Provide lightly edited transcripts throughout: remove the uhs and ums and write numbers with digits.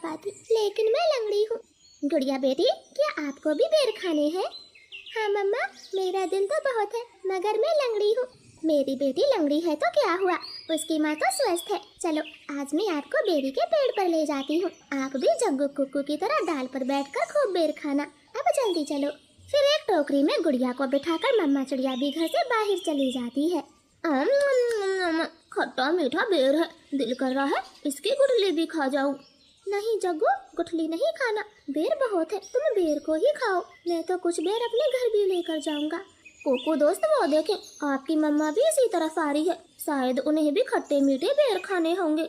पाती, लेकिन मैं लंगड़ी हूँ। गुड़िया बेटी, क्या आपको भी बेर खाने हैं? हाँ मम्मा, मेरा दिल तो बहुत है, मगर मैं लंगड़ी हूँ। मेरी बेटी लंगड़ी है तो क्या हुआ, उसकी माँ तो स्वस्थ है। चलो आज मैं आपको बेरी के पेड़ पर ले जाती हूँ। आप भी जग्गू कुक्कू की तरह डाल पर बैठकर खूब बेर खाना। अब जल्दी चलो। फिर एक टोकरी में गुड़िया को बिठाकर मम्मा चिड़िया भी घर से बाहर चली जाती है। खट्टा मीठा बेर है, दिल कर रहा है इसकी गुठली भी खा जाऊं। नहीं जग्गू, गुठली नहीं खाना, बेर बहुत है, तुम बेर को ही खाओ। मैं तो कुछ बेर अपने घर भी लेकर जाऊंगा। कोको दोस्त, वो देखें, आपकी मम्मा भी इसी तरफ आ रही है, शायद उन्हें भी खट्टे मीठे बेर खाने होंगे।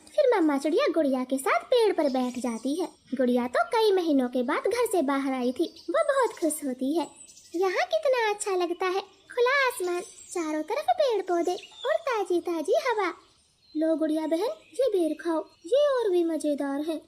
फिर मम्मा चिड़िया गुड़िया के साथ पेड़ पर बैठ जाती है। गुड़िया तो कई महीनों के बाद घर से बाहर आई थी, वो बहुत खुश होती है। यहाँ कितना अच्छा लगता है, खुला आसमान, चारों तरफ पेड़ पौधे और ताजी ताजी हवा। लो गुड़िया बहन, ये बेर खाओ, ये और भी मजेदार है।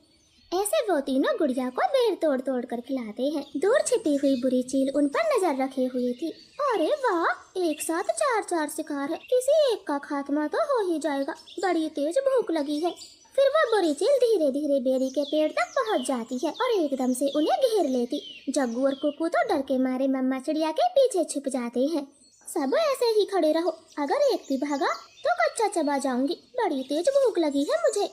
ऐसे वो तीनों गुड़िया को बेर तोड़ तोड़ कर खिलाते हैं। दूर छिपी हुई बुरी चील उन पर नजर रखे हुई थी। अरे वाह, एक साथ चार चार शिकार है, किसी एक का खात्मा तो हो ही जाएगा, बड़ी तेज भूख लगी है। फिर वो बुरी चील धीरे धीरे बेरी के पेड़ तक पहुंच जाती है और एकदम से उन्हें घेर लेती। जग्गू और कुक्कू तो डर के मारे मम्मा चिड़िया के पीछे छिप जाते हैं। सब ऐसे ही खड़े रहो, अगर एक भी भागा तो कच्चा चबा जाऊंगी, बड़ी तेज भूख लगी है मुझे।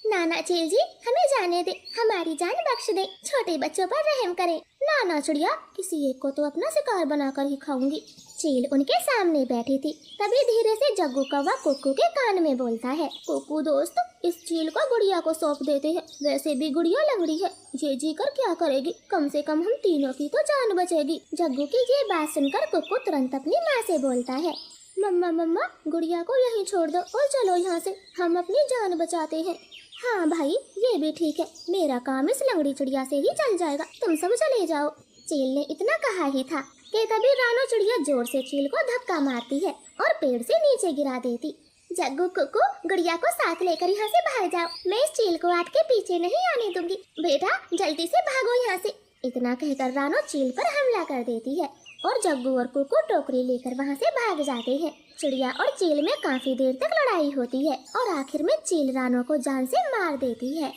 नाना चील जी, हमें जाने दे, हमारी जान बख्श दे, छोटे बच्चों पर रहम करें। नाना चिड़िया, किसी एक को तो अपना शिकार बनाकर ही खाऊंगी। चील उनके सामने बैठी थी, तभी धीरे से जग्गू कौवा कुक्कू के कान में बोलता है, कुक्कू दोस्त, इस चील को गुड़िया को सौंप देते हैं, वैसे भी गुड़िया लंगड़ी है, ये जी कर क्या करेगी, कम से कम हम तीनों की तो जान बचेगी। जग्गू की ये बात सुनकर कुक्कू तुरंत अपनी माँ से बोलता है, मम्मा मम्मा, गुड़िया को यहीं छोड़ दो और चलो यहाँ से, हम अपनी जान बचाते हैं। हाँ भाई, ये भी ठीक है, मेरा काम इस लंगड़ी चिड़िया से ही चल जाएगा, तुम सब चले जाओ। चील ने इतना कहा ही था कि तभी रानो चिड़िया जोर से चील को धक्का मारती है और पेड़ से नीचे गिरा देती। जग्गू कुक्कू, गुड़िया को साथ लेकर यहाँ से भाग जाओ, मैं इस चील को आपके पीछे नहीं आने दूंगी, बेटा जल्दी से भागो यहाँ से। इतना कहकर रानो चील पर हमला कर देती है और जग्गू और कुक्कू टोकरी लेकर वहाँ से भाग जाते हैं। चिड़िया और चील में काफी देर तक लड़ाई होती है और आखिर में चील रानो को जान से मार देती है।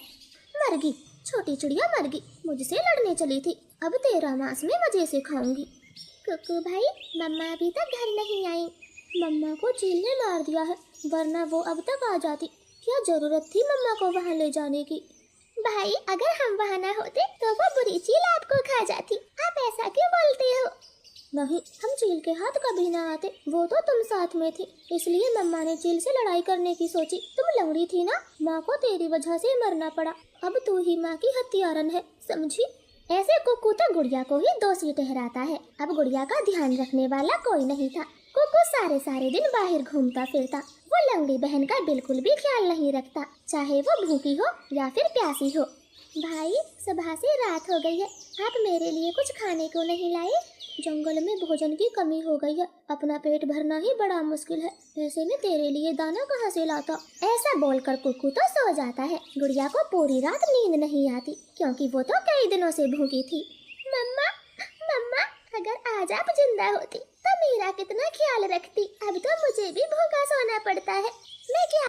मरगी, छोटी चिड़िया मरगी, मुझसे लड़ने चली थी, अब तेरा मांस में मजे से खाऊंगी। कुक्कू भाई, मम्मा अभी तक घर नहीं आई। मम्मा को चील ने मार दिया है, वरना वो अब तक आ जाती, क्या जरूरत थी मम्मा को वहाँ ले जाने की। भाई, अगर हम वहाँ न होते तो वो बुरी चील आपको खा जाती, आप ऐसा क्यों बोलते हो? नहीं, हम चील के हाथ कभी ना आते, वो तो तुम साथ में थी, इसलिए मम्मा ने चील से लड़ाई करने की सोची। तुम लंगड़ी थी ना, माँ को तेरी वजह से मरना पड़ा, अब तू ही माँ की हत्यारन है, समझी? ऐसे कुक्कू तो गुड़िया को ही दोषी ठहराता है। अब गुड़िया का ध्यान रखने वाला कोई नहीं था। कुक्कू सारे दिन बाहर घूमता फिरता, वो लंगड़ी बहन का बिल्कुल भी ख्याल नहीं रखता, चाहे वो भूखी हो या फिर प्यासी हो। भाई, सुबह से रात हो गई है, आप मेरे लिए कुछ खाने को नहीं लाए? जंगल में भोजन की कमी हो गई है, अपना पेट भरना ही बड़ा मुश्किल है, ऐसे में तेरे लिए दाना कहाँ से लाता? ऐसा बोलकर कुक्कू तो सो जाता है। गुड़िया को पूरी रात नींद नहीं आती, क्योंकि वो तो कई दिनों से भूखी थी। मम्मा मम्मा, अगर आज आप जिंदा होती तो मेरा कितना ख्याल रखती, अब तो मुझे भी भूखा सोना पड़ता है, मैं क्या